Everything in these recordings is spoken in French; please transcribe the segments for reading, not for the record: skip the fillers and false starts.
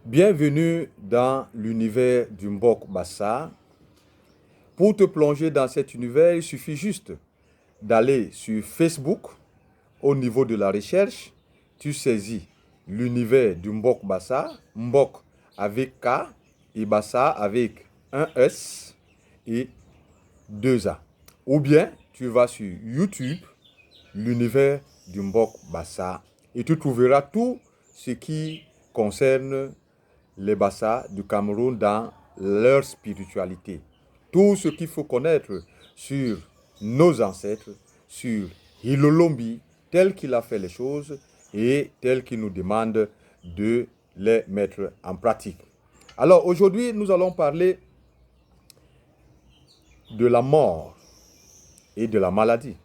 Bienvenue dans l'univers du Mbok Bassa. Pour te plonger dans cet univers, il suffit juste d'aller sur Facebook. Au niveau de la recherche, tu saisis l'univers du Mbok Bassa, Mbok avec K et Bassa avec un S et deux A. Ou bien tu vas sur YouTube, l'univers du Mbok Bassa, et tu trouveras tout ce qui concerne les Bassa du Cameroun dans leur spiritualité. Tout ce qu'il faut connaître sur nos ancêtres, sur Hilolombi, tel qu'il a fait les choses et tel qu'il nous demande de les mettre en pratique. Alors aujourd'hui, nous allons parler de la mort et de la maladie.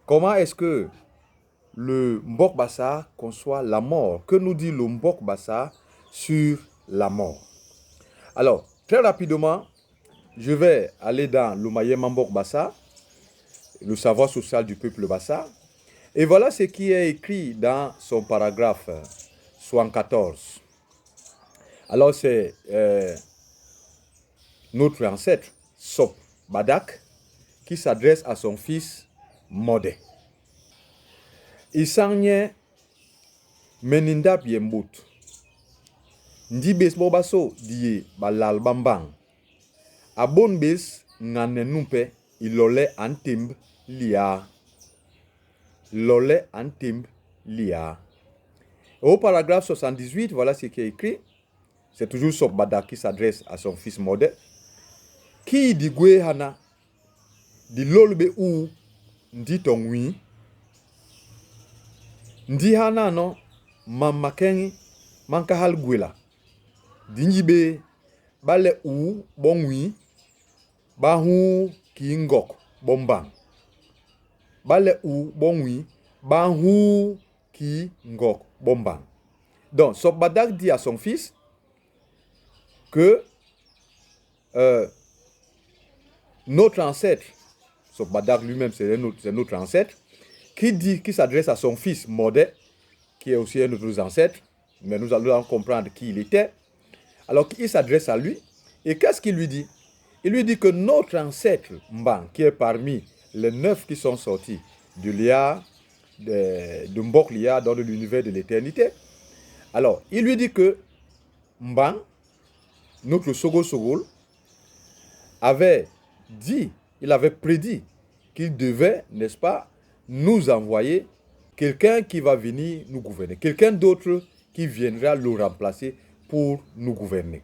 Comment est-ce que le Mbok Bassa conçoit la mort? Que nous dit le Mbok Bassa sur la mort? Alors, très rapidement, je vais aller dans le Mayema Mbok Bassa, le savoir social du peuple Bassa. Et voilà ce qui est écrit dans son paragraphe 74. Alors, c'est notre ancêtre, Sop Badak, qui s'adresse à son fils Modé. Isanye menindap yembut. Ndi bes bobaso diye balal bambang. Abon bes ngane numpe ilole antimb lia. Lole antimb lia. Au paragraphe 78, voilà ce qui est écrit. C'est toujours Sop Badak qui s'adresse à son fils Modé. Ki di gwe hana di lolbe ou ndi tongwi. Ndi hana no mama kengi manka hal gwela. Dinjibe bale ou bongwi ba hu ki ngok bombang. Bale ou bongwi ba hu ki ngok bombang. Donc Sop Badak dit à son fils que notre ancêtre, Sop Badak lui-même c'est notre ancêtre, qui s'adresse à son fils Modé, qui est aussi un de nos ancêtres, mais nous allons comprendre qui il était. Alors il s'adresse à lui, et qu'est-ce qu'il lui dit? Il lui dit que notre ancêtre Mbang, qui est parmi les 9 qui sont sortis du Lia, de Mbok Lia, dans l'univers de l'éternité. Alors, il lui dit que Mbang, notre Sogol, avait dit, il avait prédit qu'il devait, n'est-ce pas, nous envoyer quelqu'un qui va venir nous gouverner, quelqu'un d'autre qui viendra le remplacer pour nous gouverner.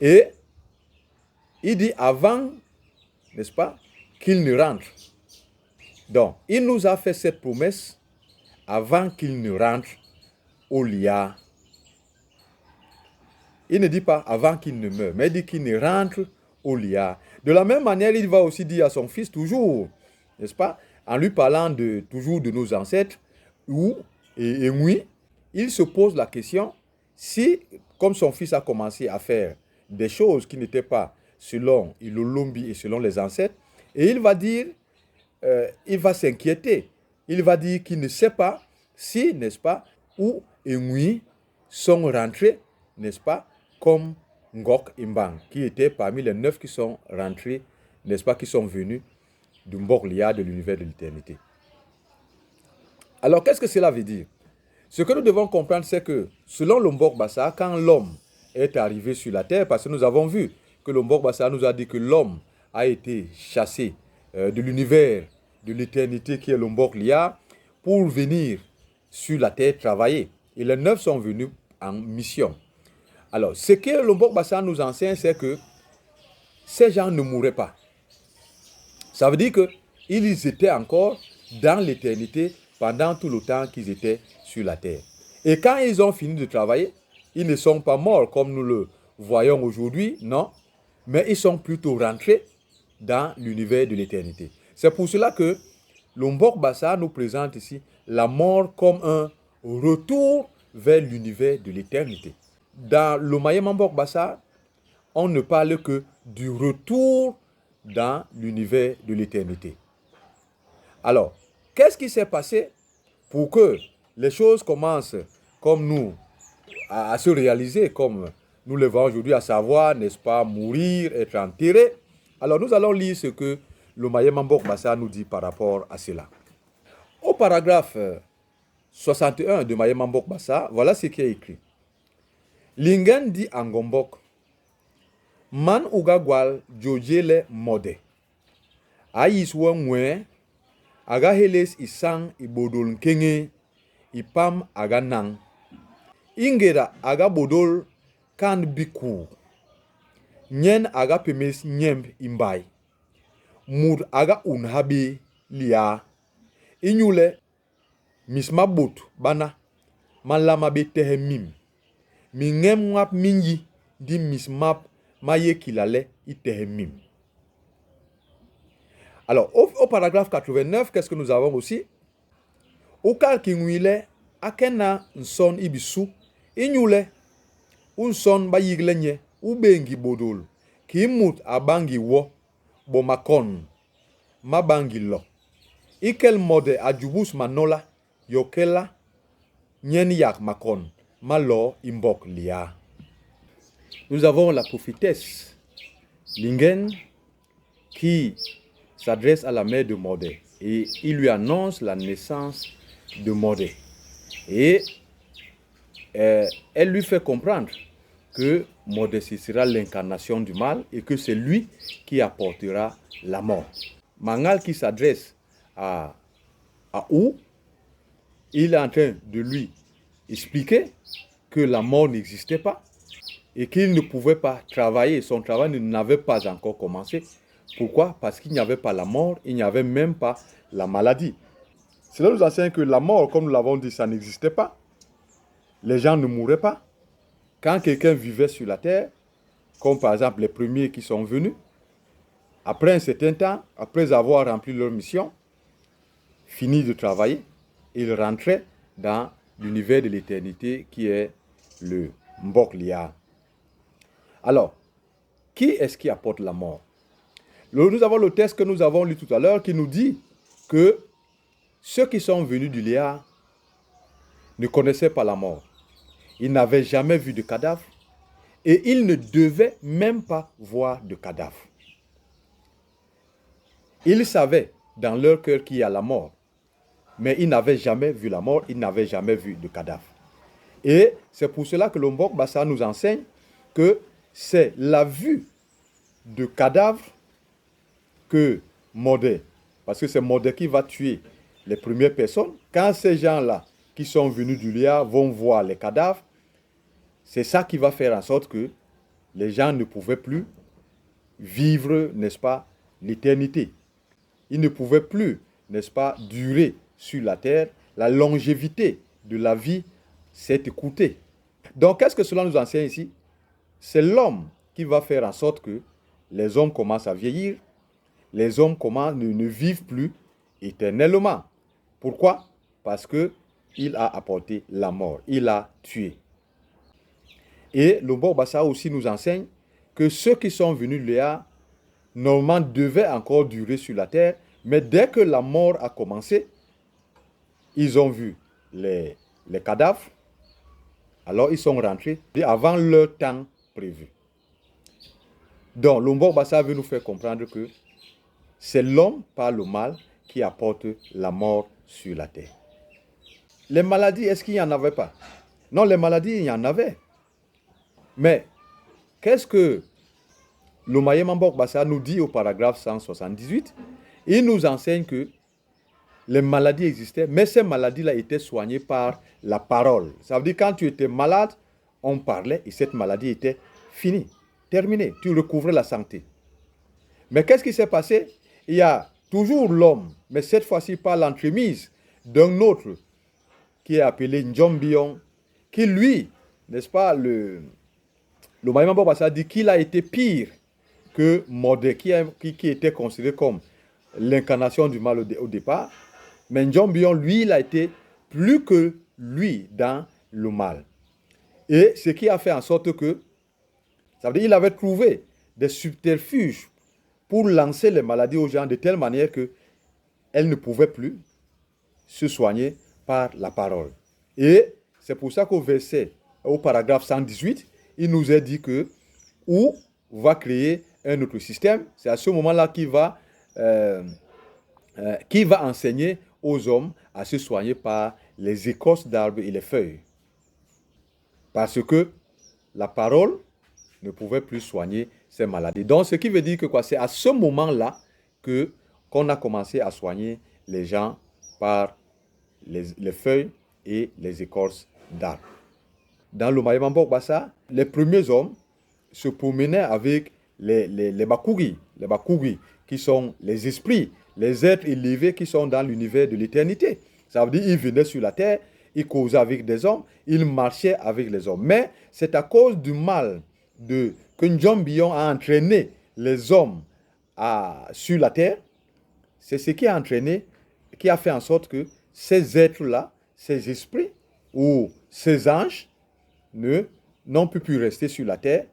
Et il dit avant, n'est-ce pas, qu'il ne rentre. Donc, il nous a fait cette promesse avant qu'il ne rentre au Lia. Il ne dit pas avant qu'il ne meure, mais il dit qu'il ne rentre au Lia. De la même manière, il va aussi dire à son fils toujours, n'est-ce pas, en lui parlant toujours de nos ancêtres, et oui, il se pose la question, si, comme son fils a commencé à faire des choses qui n'étaient pas selon Ilolombi et selon les ancêtres, et il va dire, il va s'inquiéter, il va dire qu'il ne sait pas si, n'est-ce pas, où Engui sont rentrés, n'est-ce pas, comme Ngok Imbang, qui étaient parmi les 9 qui sont rentrés, n'est-ce pas, qui sont venus du Mbok Lia, de l'univers de l'éternité. Alors, qu'est-ce que cela veut dire? Ce que nous devons comprendre, c'est que, selon le Mbok Bassa, quand l'homme est arrivé sur la terre, parce que nous avons vu que le Mbok Bassa nous a dit que l'homme a été chassé de l'univers de l'éternité qui est le Mbok Lia, pour venir sur la terre travailler. Et les 9 sont venus en mission. Alors, ce que le Mbok Bassa nous enseigne, c'est que ces gens ne mourraient pas. Ça veut dire qu'ils étaient encore dans l'éternité pendant tout le temps qu'ils étaient sur la terre. Et quand ils ont fini de travailler, ils ne sont pas morts comme nous le voyons aujourd'hui, non, mais ils sont plutôt rentrés dans l'univers de l'éternité. C'est pour cela que le Mbok Bassa nous présente ici la mort comme un retour vers l'univers de l'éternité. Dans le Mayema Mbok Bassa, on ne parle que du retour dans l'univers de l'éternité. Alors, qu'est-ce qui s'est passé pour que les choses commencent comme nous à se réaliser comme nous le voyons aujourd'hui, à savoir, n'est-ce pas, mourir, être enterré. Alors nous allons lire ce que le Mayema Mbok Bassa nous dit par rapport à cela. Au paragraphe 61 de Mayema Mbok Bassa, voilà ce qui est écrit. Lingen di Angombok, man ugagwal jojele mode. Ayiswa mwe, aga heles isang ibodol nkenge, ipam aga nang. Ingera aga bodol kan biku. Nyen aga pemes nyemb imbay. Mur aga unhabi liya. Inyule misma bot bana. Malama be tehe mim. Mingem ngap minji di mismap maye kilale itehe mim. Alors, au paragraphe 89, qu'est-ce que nous avons aussi? Au kal kingwile akena nson ibisu. Inyule unson ba yiglenye ubengi bodol. Kimut abangi wo bomakon mabangi lo. Ikel mode ajubus manola yokela nyen yak makon malo imbok lia. Nous avons la prophétesse Lingen qui s'adresse à la mère de Modé et il lui annonce la naissance de Modé. Et elle lui fait comprendre que Modé sera l'incarnation du mal et que c'est lui qui apportera la mort. Mangal qui s'adresse à Ou, il est en train de lui expliquer que la mort n'existait pas et qu'il ne pouvait pas travailler. Son travail n'avait pas encore commencé. Pourquoi? Parce qu'il n'y avait pas la mort, il n'y avait même pas la maladie. Cela nous enseigne que la mort, comme nous l'avons dit, ça n'existait pas. Les gens ne mouraient pas. Quand quelqu'un vivait sur la terre, comme par exemple les premiers qui sont venus, après un certain temps, après avoir rempli leur mission, fini de travailler, ils rentraient dans l'univers de l'éternité qui est le Mbok Lia. Alors, qui est-ce qui apporte la mort? Nous avons le texte que nous avons lu tout à l'heure qui nous dit que ceux qui sont venus du Lia ne connaissaient pas la mort. Ils n'avaient jamais vu de cadavre et ils ne devaient même pas voir de cadavre. Ils savaient dans leur cœur qu'il y a la mort, mais ils n'avaient jamais vu la mort, ils n'avaient jamais vu de cadavre. Et c'est pour cela que le Mbok Bassa nous enseigne que c'est la vue de cadavres que Modé, parce que c'est Modé qui va tuer les premières personnes. Quand ces gens-là qui sont venus du Lia vont voir les cadavres, c'est ça qui va faire en sorte que les gens ne pouvaient plus vivre, n'est-ce pas, l'éternité. Ils ne pouvaient plus, n'est-ce pas, durer sur la terre. La longévité de la vie s'est écoutée. Donc, qu'est-ce que cela nous enseigne ici? C'est l'homme qui va faire en sorte que les hommes commencent à vieillir, les hommes ne vivent plus éternellement. Pourquoi? Parce qu'il a apporté la mort, il a tué. Et le Mbok Bassa aussi nous enseigne que ceux qui sont venus là, normalement, devaient encore durer sur la terre, mais dès que la mort a commencé, ils ont vu les cadavres, alors ils sont rentrés avant leur temps prévu. Donc, le Mbok Bassa veut nous faire comprendre que c'est l'homme par le mal qui apporte la mort sur la terre. Les maladies, est-ce qu'il n'y en avait pas? Non, les maladies, il y en avait. Mais, qu'est-ce que le Mayema Mbok Bassa nous dit au paragraphe 178? Il nous enseigne que les maladies existaient, mais ces maladies-là étaient soignées par la parole. Ça veut dire que quand tu étais malade, on parlait et cette maladie était finie, terminée. Tu recouvrais la santé. Mais qu'est-ce qui s'est passé? Il y a toujours l'homme, mais cette fois-ci par l'entremise d'un autre qui est appelé Njombion, qui lui, n'est-ce pas, le Mayema Mbok Bassa dit qu'il a été pire que Modé, qui était considéré comme l'incarnation du mal au départ. Mais Njombion, lui, il a été plus que lui dans le mal. Et ce qui a fait en sorte que, ça veut dire qu'il avait trouvé des subterfuges pour lancer les maladies aux gens de telle manière qu'elles ne pouvaient plus se soigner par la parole. Et c'est pour ça qu'au verset au paragraphe 118, il nous est dit que où va créer un autre système. C'est à ce moment-là qu'il va enseigner aux hommes à se soigner par les écorces d'arbres et les feuilles. Parce que la parole ne pouvait plus soigner ces maladies. Donc, ce qui veut dire que quoi, c'est à ce moment-là qu'on a commencé à soigner les gens par les feuilles et les écorces d'arbres. Dans le Mayamambok Bassa, les premiers hommes se promenaient avec les bakouris, qui sont les esprits, les êtres élevés qui sont dans l'univers de l'éternité. Ça veut dire qu'ils venaient sur la terre, ils causaient avec des hommes, ils marchaient avec les hommes. Mais c'est à cause du mal que Njombion a entraîné les hommes sur la terre. C'est ce qui a entraîné, qui a fait en sorte que ces êtres-là, ces esprits ou ces anges n'ont pu rester sur la terre.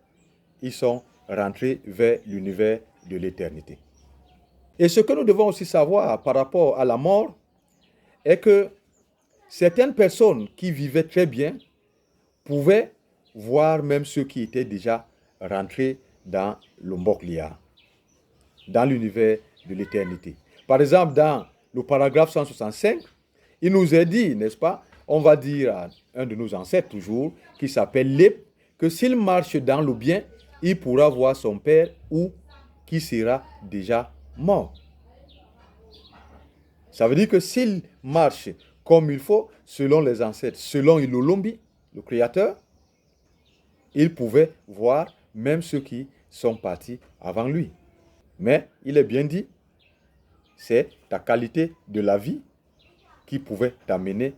Ils sont rentrés vers l'univers de l'éternité. Et ce que nous devons aussi savoir par rapport à la mort est que certaines personnes qui vivaient très bien pouvaient voir même ceux qui étaient déjà rentrés dans le Mboklia, dans l'univers de l'éternité. Par exemple, dans le paragraphe 165, il nous est dit, n'est-ce pas, on va dire à un de nos ancêtres toujours, qui s'appelle Lep, que s'il marche dans le bien, il pourra voir son père ou qui sera déjà mort. Ça veut dire que s'il marche comme il faut, selon les ancêtres, selon Ilolombi, le créateur, il pouvait voir même ceux qui sont partis avant lui. Mais il est bien dit, c'est ta qualité de la vie qui pouvait t'amener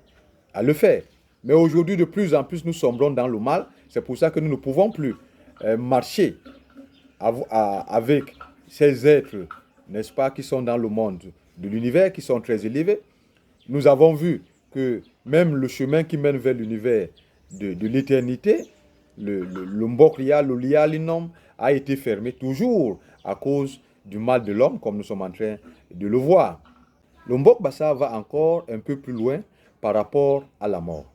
à le faire. Mais aujourd'hui, de plus en plus, nous sombrons dans le mal. C'est pour ça que nous ne pouvons plus marcher avec ces êtres, n'est-ce pas, qui sont dans le monde de l'univers, qui sont très élevés. Nous avons vu que même le chemin qui mène vers l'univers de l'éternité, le Mboklia, le Lia, l'inom, a été fermé toujours à cause du mal de l'homme, comme nous sommes en train de le voir. Le Mbok Bassa va encore un peu plus loin par rapport à la mort.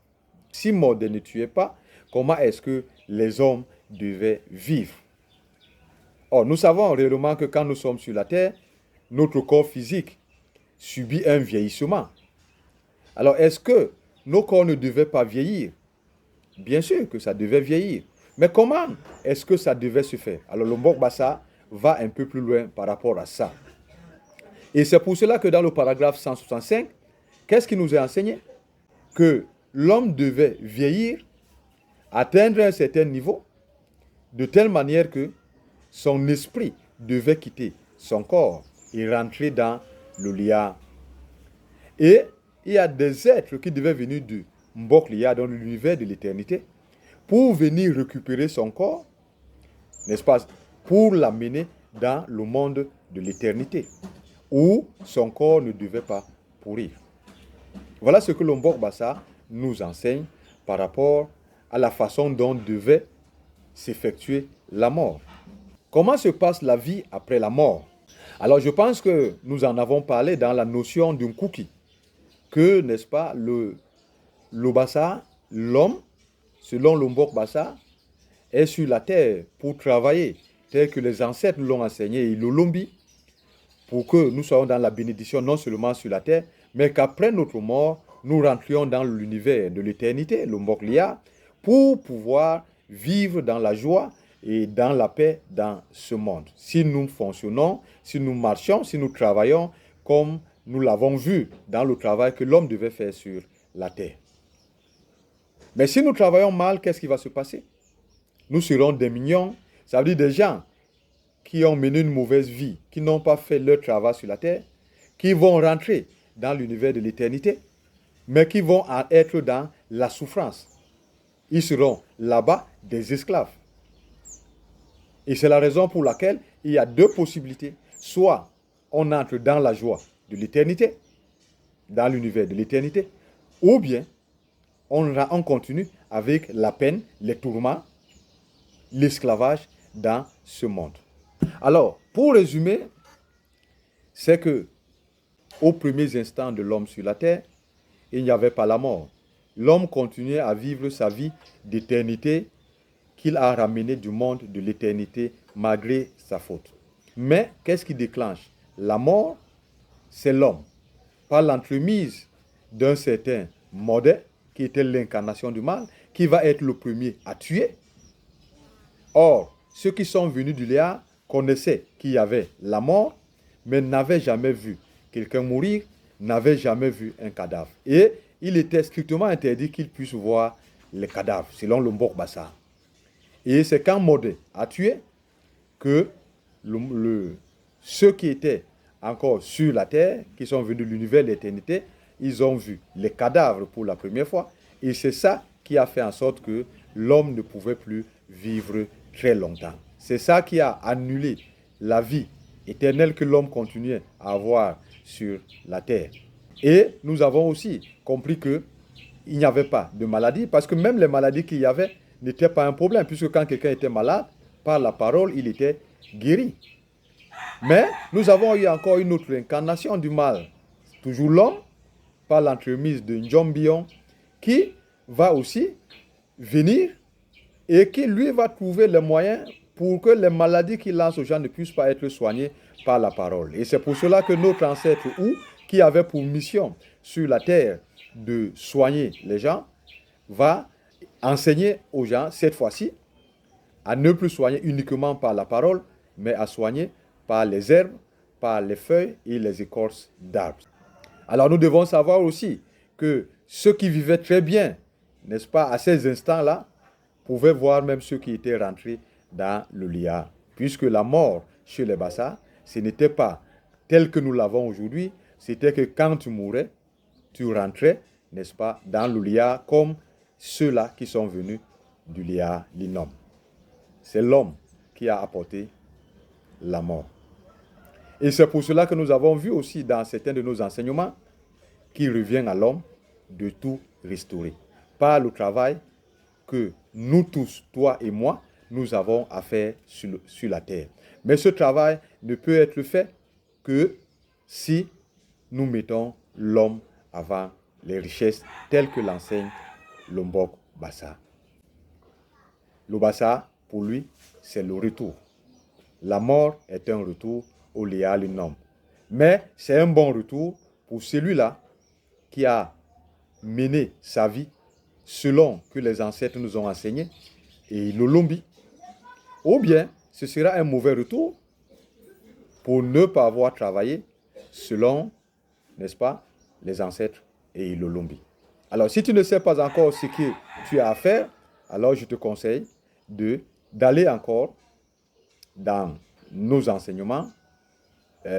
Si mort ne tuait pas, comment est-ce que les hommes devaient vivre? Or, nous savons réellement que quand nous sommes sur la terre, notre corps physique subit un vieillissement. Alors, est-ce que nos corps ne devaient pas vieillir? Bien sûr que ça devait vieillir. Mais comment est-ce que ça devait se faire? Alors, le Mbok Bassa va un peu plus loin par rapport à ça. Et c'est pour cela que dans le paragraphe 165, qu'est-ce qui nous est enseigné? Que l'homme devait vieillir, atteindre un certain niveau, de telle manière que son esprit devait quitter son corps et rentrer dans le Lia. Et il y a des êtres qui devaient venir du Mbok Lia, dans l'univers de l'éternité, pour venir récupérer son corps, n'est-ce pas, pour l'amener dans le monde de l'éternité, où son corps ne devait pas pourrir. Voilà ce que le Mbok Bassa nous enseigne par rapport à la façon dont devait s'effectuer la mort. Comment se passe la vie après la mort? Alors je pense que nous en avons parlé dans la notion d'un cookie, que, n'est-ce pas, le Bassa, l'homme, selon le Mbok Bassa, est sur la terre pour travailler, tel que les ancêtres l'ont enseigné, et l'Olombi, pour que nous soyons dans la bénédiction non seulement sur la terre, mais qu'après notre mort, nous rentrions dans l'univers de l'éternité, le Mbok Lia, pour pouvoir vivre dans la joie et dans la paix dans ce monde. Si nous fonctionnons, si nous marchons, si nous travaillons comme nous l'avons vu dans le travail que l'homme devait faire sur la terre. Mais si nous travaillons mal, qu'est-ce qui va se passer? Nous serons des mignons, ça veut dire des gens qui ont mené une mauvaise vie, qui n'ont pas fait leur travail sur la terre, qui vont rentrer dans l'univers de l'éternité, mais qui vont être dans la souffrance. Ils seront là-bas des esclaves. Et c'est la raison pour laquelle il y a deux possibilités. Soit on entre dans la joie de l'éternité, dans l'univers de l'éternité, ou bien on continue avec la peine, les tourments, l'esclavage dans ce monde. Alors, pour résumer, c'est que aux premiers instants de l'homme sur la terre, il n'y avait pas la mort. l'homme continuait à vivre sa vie d'éternité qu'il a ramenée du monde de l'éternité malgré sa faute. Mais qu'est-ce qui déclenche la mort? C'est l'homme, par l'entremise d'un certain modèle qui était l'incarnation du mal, qui va être le premier à tuer. Or, ceux qui sont venus du Léa connaissaient qu'il y avait la mort, mais n'avaient jamais vu quelqu'un mourir, n'avaient jamais vu un cadavre. Et il était strictement interdit qu'ils puissent voir les cadavres, selon le Mbok Bassa. Et c'est quand Modé a tué que ceux qui étaient encore sur la terre, qui sont venus de l'univers de l'éternité, ils ont vu les cadavres pour la première fois. Et c'est ça qui a fait en sorte que l'homme ne pouvait plus vivre très longtemps. C'est ça qui a annulé la vie éternelle que l'homme continuait à avoir sur la terre. Et nous avons aussi compris qu'il n'y avait pas de maladie, parce que même les maladies qu'il y avait n'étaient pas un problème, puisque quand quelqu'un était malade, par la parole, il était guéri. Mais nous avons eu encore une autre incarnation du mal, toujours l'homme, par l'entremise de Njombion, qui va aussi venir et qui, lui, va trouver les moyens pour que les maladies qu'il lance aux gens ne puissent pas être soignées par la parole. Et c'est pour cela que notre ancêtre Ou, qui avait pour mission sur la terre de soigner les gens, va enseigner aux gens, cette fois-ci, à ne plus soigner uniquement par la parole, mais à soigner par les herbes, par les feuilles et les écorces d'arbres. Alors nous devons savoir aussi que ceux qui vivaient très bien, n'est-ce pas, à ces instants-là, pouvaient voir même ceux qui étaient rentrés dans le Lia. Puisque la mort chez les Bassa, ce n'était pas tel que nous l'avons aujourd'hui, c'était que quand tu mourais, tu rentrais, n'est-ce pas, dans le Lia comme ceux-là qui sont venus du Lia Linom. C'est l'homme qui a apporté la mort. Et c'est pour cela que nous avons vu aussi dans certains de nos enseignements qu'il revient à l'homme de tout restaurer. Par le travail que nous tous, toi et moi, nous avons à faire sur la terre. Mais ce travail ne peut être fait que si nous mettons l'homme avant les richesses telles que l'enseigne le Mbok Bassa. Le Bassa, pour lui, c'est le retour. La mort est un retour au Léa Linom. Mais c'est un bon retour pour celui-là qui a mené sa vie selon que les ancêtres nous ont enseigné et l'Olombi. Ou bien, ce sera un mauvais retour pour ne pas avoir travaillé selon, n'est-ce pas, les ancêtres et l'Olombi. Alors, si tu ne sais pas encore ce que tu as à faire, alors je te conseille d'aller encore dans nos enseignements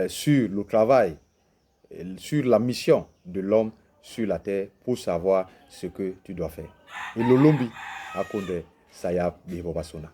sur le travail, sur la mission de l'homme sur la terre pour savoir ce que tu dois faire. Et l'Olombi a connu Sayab Bibobasona.